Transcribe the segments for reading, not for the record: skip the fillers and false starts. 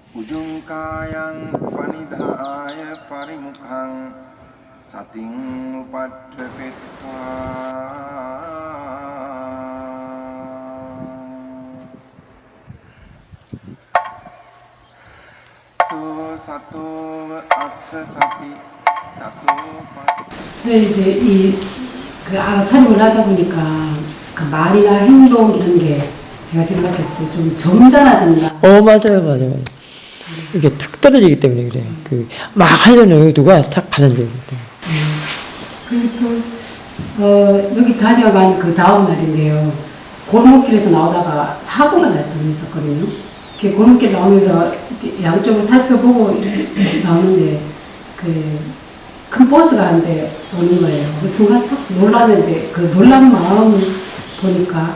Ujungkayang panidhaya parimukhang sating upadrepitva so satu assa sati satu 저희 이제 알아차림을 하다 보니까 그 말이나 행동 이런 게 제가 생각했을 때 좀 점잖아진다. 맞아요. 이게 툭 떨어지기 때문에 그래요. 막 하려는 의도가 탁 받아들이기 때문에. 그리고 또, 여기 다녀간 그 다음 날인데요. 골목길에서 나오다가 사고가 날 뻔했었거든요. 이렇게 골목길 나오면서 양쪽을 살펴보고 나오는데, 큰 버스가 한 대 오는 거예요. 그 순간 딱 놀랐는데, 그 놀란 마음 보니까,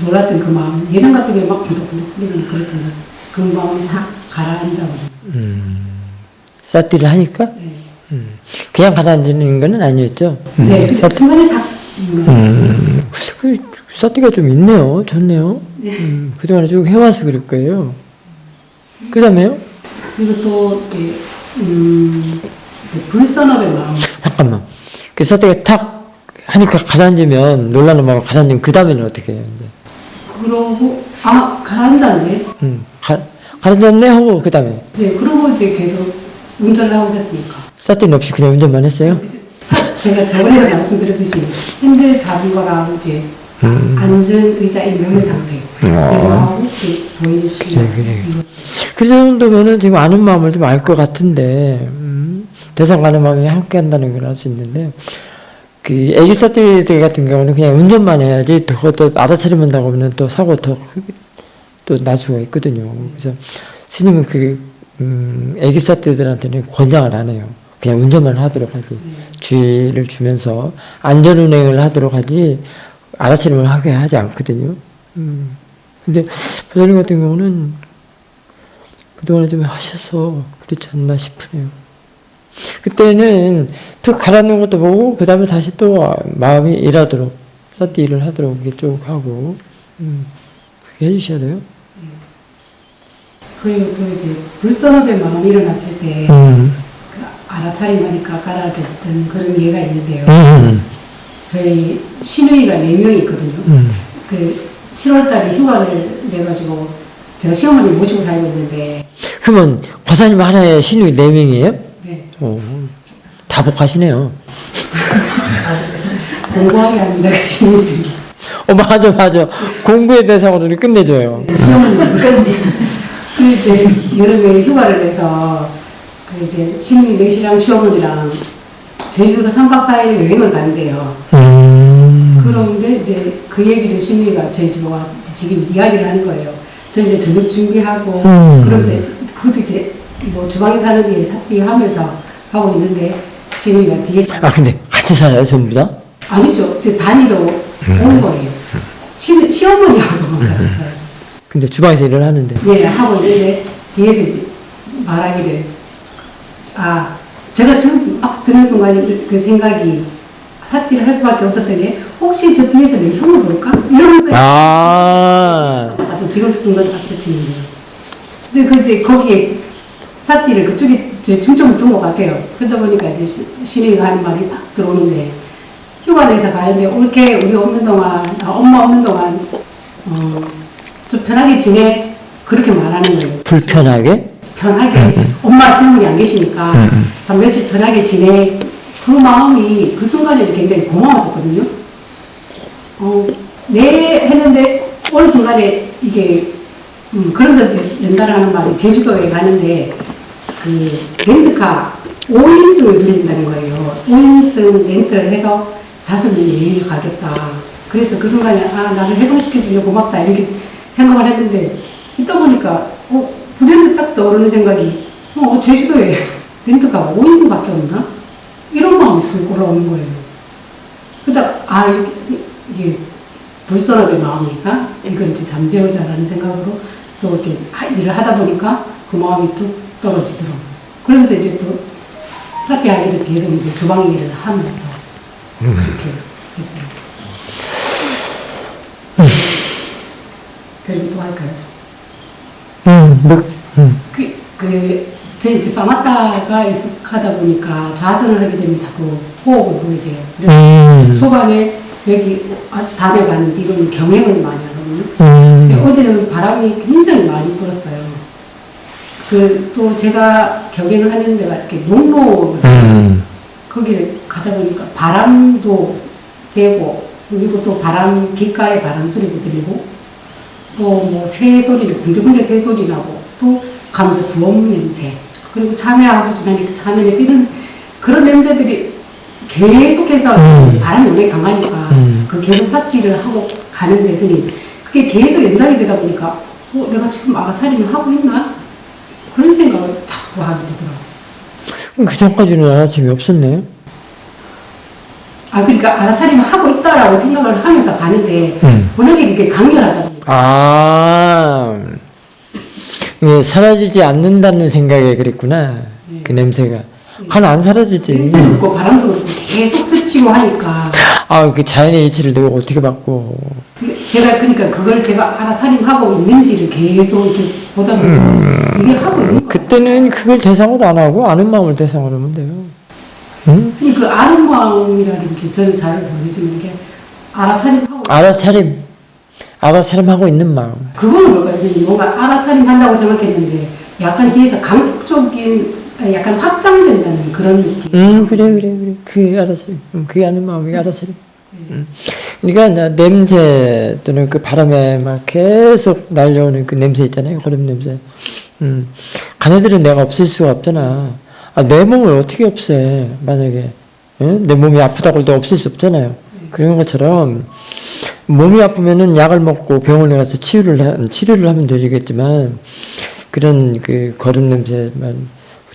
놀랐던 그 마음, 예전 같으면 막 부득부득 그랬던 그 마음이 싹 가라앉아버려요. 사티를 하니까? 네. 그냥 가라앉는 건 아니었죠? 네, 그 순간에 싹. 사티가 좀 있네요. 좋네요. 네. 그동안 쭉 해와서 그럴 거예요. 그 다음에요? 그리고 또, 불선업의 마음. 잠깐만. 그 사티가 탁 하니까 가라앉으면, 놀라는 마음을 가라앉으면 그 다음에는 어떻게 해요? 이제? 그러고, 가라앉았네. 가라앉았네 하고 그 다음에. 네, 그러고 이제 계속 운전을 하고 있었으니까. 사티는 없이 그냥 운전만 했어요? 제가 저번에도 말씀드렸듯이 핸들 잡은 거랑 이제 앉은 의자의 명의 상태. 이거하고 보이는 시간. 그래. 그 정도면은 지금 아는 마음을 좀 알 것 같은데, 대상과 아는 마음이 함께 한다는 걸 알 수 있는데, 애기 사티들 같은 경우는 그냥 운전만 해야지, 그것도 알아차리면 하면 또 사고 또 날 수가 있거든요. 그래서 스님은 애기 사티들한테는 권장을 안 해요. 그냥 운전만 하도록 하지. 주의를 주면서 안전운행을 하도록 하지, 알아차림을 하게 하지 않거든요. 근데 부모님 같은 경우는 그동안에 좀 하셔서 그렇지 않나 싶으네요. 그때는 툭 가라앉는 것도 보고, 그 다음에 다시 또 마음이 일하도록, 사티 일을 하도록 이렇게 쭉 하고, 그렇게 해주셔야 돼요. 그리고 또 이제 불선업의 마음이 일어났을 때, 알아차림하니까 가라앉았던 그런 예가 있는데요. 저희 시누이가 4명이 있거든요. 7월달에 휴가를 내가지고 제가 시어머니 모시고 살고 있는데. 그러면 과사님 하나에 시누이 4명이에요? 네. 다 복하시네요. 공부하게 합니다, 그 시누이들이. 맞아. 공부에 대해서는 끝내줘요. 네, 시어머니는 끝내죠. 그 이제 여름에 휴가를 내서 이제 시누이 넷이랑 시어머니랑 제주도 3박 4일 여행을 가는데요. 그런데 이제 그 얘기를 시누이가 저희 집에 와 지금 이야기를 하는 거예요. 저 이제 저녁 준비하고 그러면서 그것도 이제 뭐 주방에 사는 일 삽입 하면서 하고 있는데 시누이가 뒤에 근데 같이 살아요 전부 다? 아니죠. 이제 단위로 온 거예요. 시어머니하고 살았어요. 근데 주방에서 일을 하는데. 네, 하고 있는데 뒤에서 이제 말하기를 제가 지금 막 듣는 순간에 그 생각이 사티를 할 수밖에 없었던 게 혹시 저 뒤에서 내 흉을 볼까? 이러면서 지금 순간 박수치는데요. 이제 거기에 사티를 그쪽에 중점을 둔 것 같아요. 그러다 보니까 이제 시누이가 하는 말이 딱 들어오는데 휴가 내서 가는데 올케 우리 없는 동안 엄마 없는 동안 좀 편하게 지내 그렇게 말하는 거예요. 불편하게? 편하게 엄마 시어머니 안 계시니까 한 며칠 편하게 지내. 그 마음이 그 순간에는 굉장히 고마웠었거든요. 네 했는데 어느 순간에 이게 그러면서 연달아하는 말이 제주도에 가는데 렌트카 5인승을 빌려준다는 거예요. 5인승 렌트를 해서 5명이 여행을 가겠다. 그래서 그 순간에 나를 해방시켜주려 고맙다 이렇게 생각을 했는데 있다 보니까 불현듯 딱 떠오르는 생각이 제주도에 렌트카가 5인승밖에 없나? 이런 마음이 쑥 올라오는 거예요. 그러다 이게 불선업의 마음이니까 이건 이제 잠재우자라는 생각으로 또 이렇게 일을 하다 보니까 그 마음이 뚝 떨어지더라고요. 그러면서 이제 또 사티하기를 계속 이제 주방 일을 하면서 그렇게 했어요. 그리고 또 할까요? 제 이제 싸맞다가 익숙하다 보니까 좌선을 하게 되면 자꾸 호흡을 보게 돼요. 그래서 초반에 여기 단에 가는 뒤로는 경행을 많이 하거든요. 근데 어제는 바람이 굉장히 많이 불었어요. 또 제가 경행을 하는 데가 이렇게 농로, 거기를 가다 보니까 바람도 세고, 그리고 또 귓가에 바람 소리도 들리고, 또 뭐 새 소리를, 군데군데 새 소리 나고, 또 가면서 부엌 냄새, 그리고 참외하고 지나니까 참외 냄새, 이런 그런 냄새들이 계속해서 바람이 오래 강하니까 그 계속 삿기를 하고 가는 데서는 그게 계속 연장이 되다 보니까 내가 지금 알아차림을 하고 있나? 그런 생각을 자꾸 하게 되더라고요. 그 전까지는 알아침이 없었네. 그러니까 알아차림을 하고 있다라고 생각을 하면서 가는데 워낙에 이렇게 강렬하다 보니까. 이게 사라지지 않는다는 생각에 그랬구나. 그 냄새가. 하나 안 사라지지. 냄새도 그렇고 바람도 그렇고 계속 스치고 하니까. 그 자연의 이치를 내가 어떻게 바꿔. 제가 그러니까 그걸 제가 알아차림하고 있는지를 계속 이렇게 보다 보니까 이게 하고 있는 거예요. 그때는 그걸 대상으로 안 하고 아는 마음을 대상으로 하면 돼요. 선생님 그 아는 마음이라는 게 저는 잘 모르지만 이게 알아차림하고 있는 마음. 그거는 뭘까요? 선생님 뭔가 알아차림 한다고 생각했는데 약간 뒤에서 강적인 약간 확장된다는 그런 느낌. 그래. 그게 알아차림. 그게 아는 마음이 알아차림. 그러니까 냄새 또는 그 바람에 막 계속 날려오는 그 냄새 있잖아요. 거름 냄새. 가네들은 내가 없앨 수가 없잖아. 내 몸을 어떻게 없애? 만약에 내 몸이 아프다고 해도 없앨 수 없잖아요. 그런 것처럼 몸이 아프면은 약을 먹고 병원에 가서 치료를 하면 되겠지만 그런 그 거름 냄새만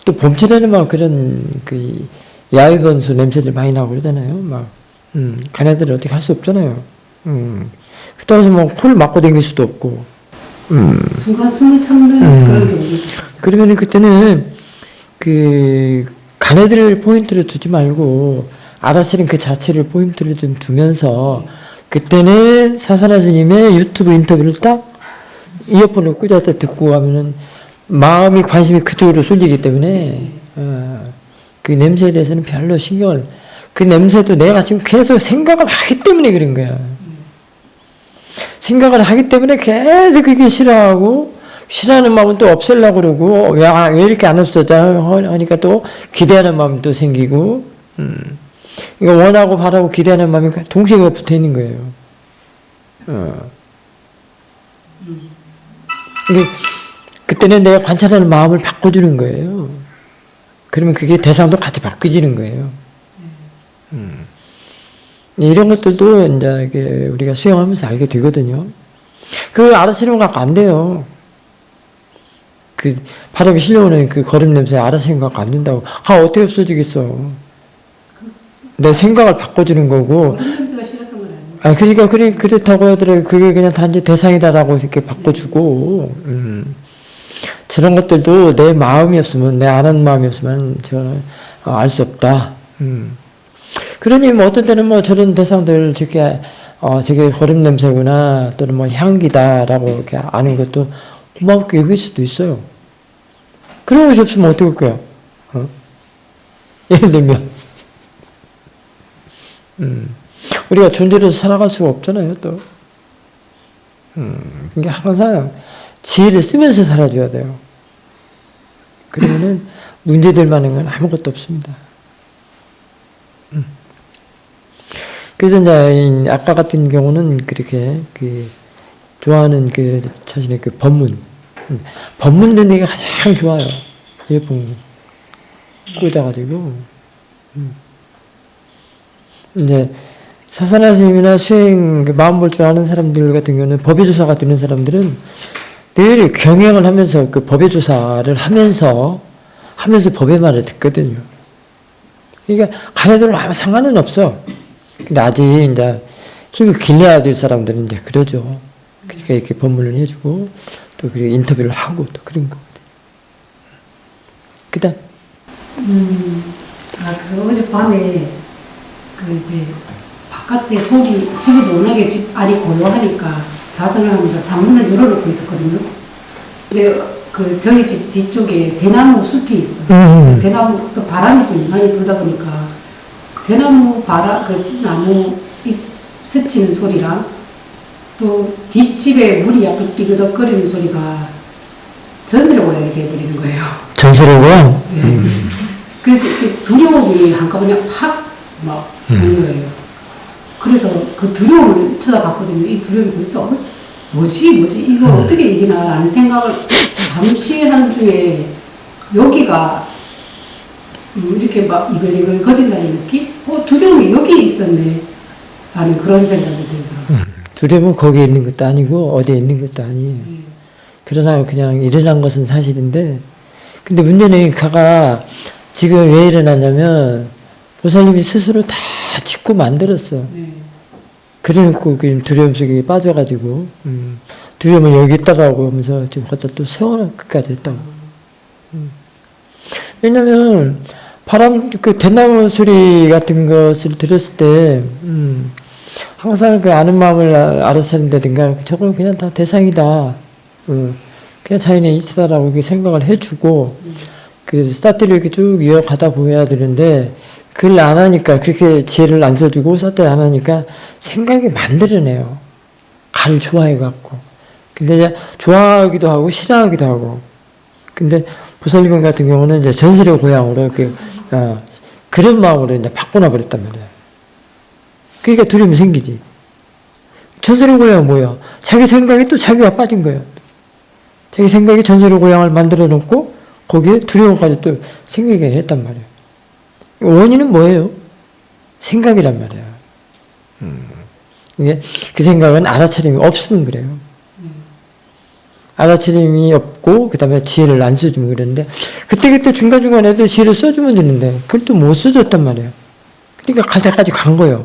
또 봄철에는 막 그런 그 야외건수 냄새들 많이 나고 그러잖아요. 막 가네들은 어떻게 할 수 없잖아요. 그렇다고 해서 뭐 코를 막고 다닐 수도 없고. 순간 숨을 참는 그런 경우도 있어요. 그러면은 그때는 그 가네들을 포인트로 두지 말고 알아차림 그 자체를 포인트로 좀 두면서 그때는 사사나 스님의 유튜브 인터뷰를 딱 이어폰을 꽂아서 듣고 하면은 마음이 관심이 그쪽으로 쏠리기 때문에 그 냄새에 대해서는 별로 그 냄새도 내가 지금 계속 생각을 하기 때문에 그런 거야. 생각을 하기 때문에 계속 그게 싫어하는 마음은 또 없애려고 그러고, 왜 이렇게 안 없어져? 하니까 또 기대하는 마음이 또 생기고, 이거 원하고 바라고 기대하는 마음이 동시에 붙어 있는 거예요. 그때는 내가 관찰하는 마음을 바꿔주는 거예요. 그러면 그게 대상도 같이 바뀌어지는 거예요. 이런 것들도 이제 이게 우리가 수행하면서 알게 되거든요. 그 알아차림 갖고 안 돼요. 그 바닥에 실려오는 그 거름 냄새 알아차림 갖고 안 된다고. 어떻게 없어지겠어. 내 생각을 바꿔주는 거고. 거름 냄새가 싫었던 건 아니에요. 그러니까 그렇다고 하더라도 그게 그냥 단지 대상이다라고 이렇게 바꿔주고. 저런 것들도 내 마음이 없으면, 내 아는 마음이 없으면 저는 알 수 없다. 그러니 뭐 어떤 때는 뭐 저런 대상들 저게 거름 냄새구나 또는 뭐 향기다라고 이렇게 아는 것도 고맙게 여길 수도 있어요. 그런 것이 없으면 어떻게 할 거야? 예를 들면 우리가 존재로서 살아갈 수가 없잖아요. 또 그러니까 항상 지혜를 쓰면서 살아줘야 돼요. 그러면은 문제될 만한 건 아무것도 없습니다. 그래서 이제 아까 같은 경우는 그렇게 좋아하는 그 자신의 그 법문 듣는 게 가장 좋아요. 예쁜 꽂아가지고 이제 사사나 스님이나 수행 마음 볼 줄 아는 사람들 같은 경우는 법의 조사가 되는 사람들은 늘 경영을 하면서 그 법의 조사를 하면서 법의 말을 듣거든요. 그러니까 가해도는 아무 상관은 없어. 근데 아직 이제 힘을 길러야 될 사람들은 이제 그러죠. 그러니까 이렇게 법문을 해주고 또 그리고 인터뷰를 하고 또 그런 거. 그다음. 어젯밤에 이제 바깥에 집을 워낙에 집 안이 고요하니까 자선을 하면서 창문을 열어놓고 있었거든요. 근데 그 저희 집 뒤쪽에 대나무 숲이 있어요. 대나무 또 바람이 좀 많이 불다 보니까 대나무 그 나무 잎 스치는 소리랑 또 뒷집에 물이 약간 삐그덕거리는 소리가 전설의 고향이 되어버리는 거예요. 전설의 고향? 네. 그래서 이렇게 두려움이 한꺼번에 확막 오는 거예요. 그래서 그 두려움을 쳐다봤거든요. 이 두려움이 도대체 뭐지 이거 어떻게 이기나라는 생각을 잠시 한 중에 여기가 이렇게 막 이글이글 거린다는 느낌? 두려움이 여기 있었네 라는 그런 생각이 들더라고요. 두려움은 거기에 있는 것도 아니고 어디에 있는 것도 아니에요. 그러나 그냥 일어난 것은 사실인데, 근데 문제는 가가 지금 왜 일어났냐면 보살님이 스스로 다 짓고 만들었어. 그래놓고 그 두려움 속에 빠져가지고 두려움은 여기 있다가 하고 하면서 지금 갖다 또 세워놓기까지 했다고. 왜냐면 그 대나무 소리 같은 것을 들었을 때 항상 그 아는 마음을 알아서 한다든가 저걸 그냥 다 대상이다. 그냥 자연의 이치다라고 이렇게 생각을 해주고 그 사태를 이렇게 쭉 이어가다 보여야 되는데 그걸 안 하니까, 그렇게 지혜를 안 써주고 사태를 안 하니까 생각이 만들어내요. 가를 좋아해갖고. 근데 이제 좋아하기도 하고 싫어하기도 하고. 근데 보살님 같은 경우는 이제 전설의 고향으로 그런 마음으로 이제 바꿔놔 버렸단 말이에요. 그러니까 두려움이 생기지. 전설의 고향은 뭐야? 자기 생각에 또 자기가 빠진 거예요. 자기 생각이 전설의 고향을 만들어 놓고 거기에 두려움까지 또 생기게 했단 말이에요. 원인은 뭐예요? 생각이란 말이에요. 이게 그 생각은 알아차림이 없으면 그래요. 알아차림이 없고 그 다음에 지혜를 안 써주면 그랬는데 그때 중간중간에도 지혜를 써주면 되는데 그걸 또 못 써줬단 말이에요. 그러니까 갈 때까지 간 거예요.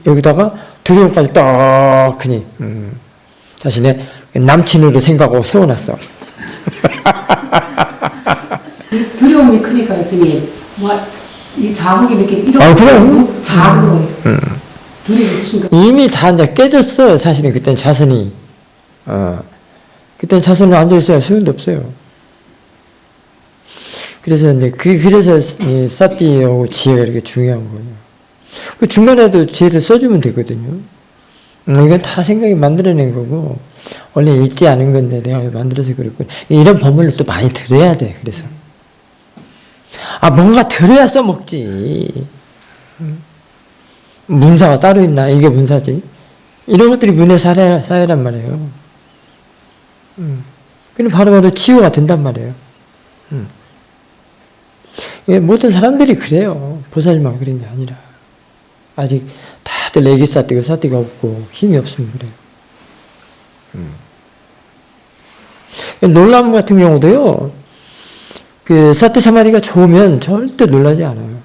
여기다가 두려움까지 떡하니 자신의 남친으로 생각하고 세워놨어. 두려움이 크니까 스님 이 자국이 이렇게 이렇게 그럼. 작은 거예요. 두려움이 크니까 이미 다 이제 깨졌어요. 사실은 그때는 자선이. 그때는 자선을 앉아있어야 소용도 없어요. 그래서 이제 그래서 이 사띠하고 지혜가 이렇게 중요한 거예요. 그 중간에도 지혜를 써주면 되거든요. 이건 다 생각이 만들어낸 거고 원래 있지 않은 건데 내가 만들어서 그랬고 이런 법문을 또 많이 들어야 돼. 그래서 뭔가 들어야 써먹지. 문사가 따로 있나? 이게 문사지. 이런 것들이 문의 사회란 말이에요. 그럼 바로바로 치유가 된단 말이에요. 모든 사람들이 그래요. 보살님만 그런 게 아니라. 아직 다들 애기 사띠고 사띠가 없고 힘이 없으면 그래요. 놀람 같은 경우도요. 그 사띠 사마디가 좋으면 절대 놀라지 않아요.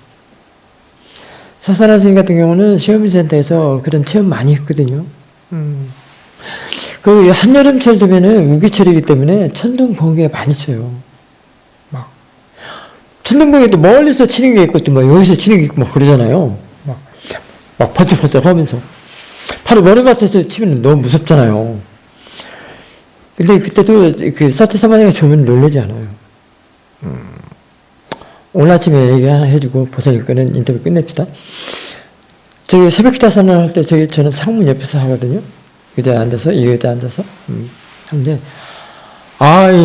사사나 스님 같은 경우는 시험센터에서 그런 체험 많이 했거든요. 그 한여름철 되면은 우기철이기 때문에 천둥번개가 많이 쳐요. 막 천둥번개도 멀리서 치는 게 있고 또 뭐 여기서 치는 게 있고 막 그러잖아요. 막 번쩍번쩍 하면서 바로 머리맡에서 치면 너무 무섭잖아요. 근데 그때도 그 사티 사마니가 좋으면 놀라지 않아요. 오늘 아침에 얘기 하나 해주고 보살님 거는 인터뷰 끝냅시다. 저기 새벽 기타선을 할 때 저는 창문 옆에서 하거든요. 의자에 앉아서, 이 의자에 앉아서 하는데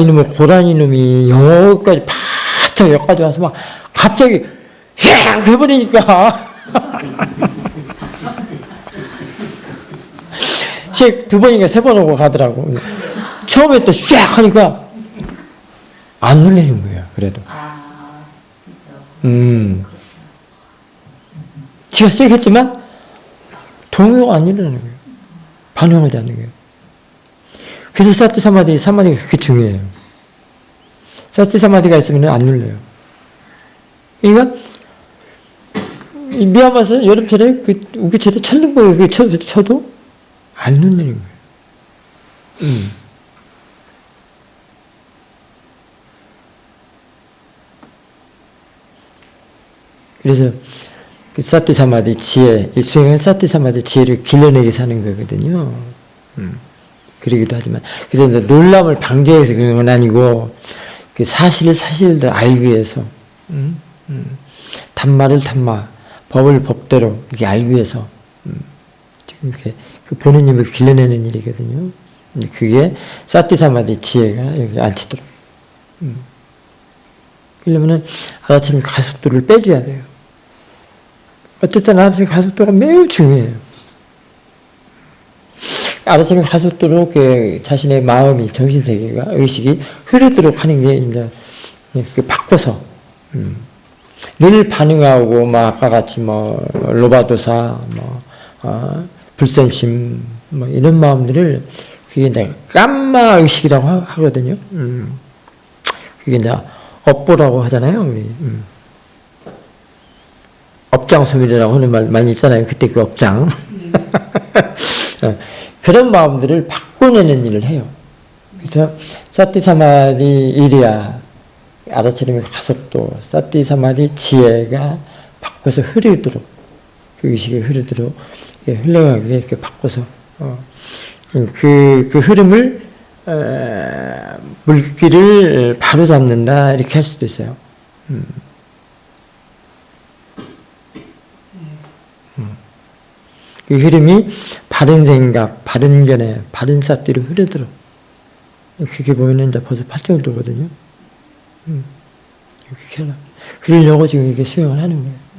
이놈의 고라니 놈이 여기까지 바짝 여기까지 와서 막 갑자기 휘앙 해버리니까 두 번인가 세 번 오고 가더라고. 처음에 또 샥 하니까 안 놀라는 거예요. 그래도. 지가 씩 했지만 동요가 안 일어나는 거예요. 반응하지 않는 거예요. 그래서 사티 사마디가 그렇게 중요해요. 사티 사마디가 있으면 안 눌려요. 그러니까 미야마에서 여름철에 그 우기철에 천둥번개 쳐도 안 눌리는 거예요. 그래서 그 사티 사마디 지혜, 이 수행은 사티 사마디 지혜를 길러내게 사는 거거든요. 그러기도 하지만, 그래서 이제 놀람을 방지해서 그런 건 아니고, 그 사실을 알기 위해서, 단마를 단마, 법을 법대로 이렇게 알기 위해서, 지금 이렇게 그 보는 힘을 길러내는 일이거든요. 그게 사티사마디 지혜가 여기 앉히도록. 그러려면은 아라차미 가속도를 빼줘야 돼요. 어쨌든 아라차미 가속도가 매우 중요해요. 아라차미 가속도로 그 자신의 마음이, 정신세계가, 의식이 흐르도록 하는 게 이제 그 바꿔서, 늘 반응하고, 뭐, 아까 같이 뭐, 로바도사, 뭐, 불선심, 뭐, 이런 마음들을, 그게 이제 깜마 의식이라고 하거든요. 그게 이제 업보라고 하잖아요, 우리. 업장소멸이라고 하는 말 많이 있잖아요. 그때 그 업장. 그런 마음들을 바꿔내는 일을 해요. 그래서 사티사마디 이리야, 아라차림의 가속도, 사티사마디 지혜가 바꿔서 흐르도록, 그 의식이 흐르도록 흘러가게 이렇게 바꿔서 그 흐름을 물길을 바로 잡는다 이렇게 할 수도 있어요. 그 흐름이 바른 생각, 바른 견해, 바른 사띠로 흐르도록. 그게 보면은 이제 벌써 8정도거든요. 이렇게 해라. 그러려고 지금 이게 수행을 하는 거예요.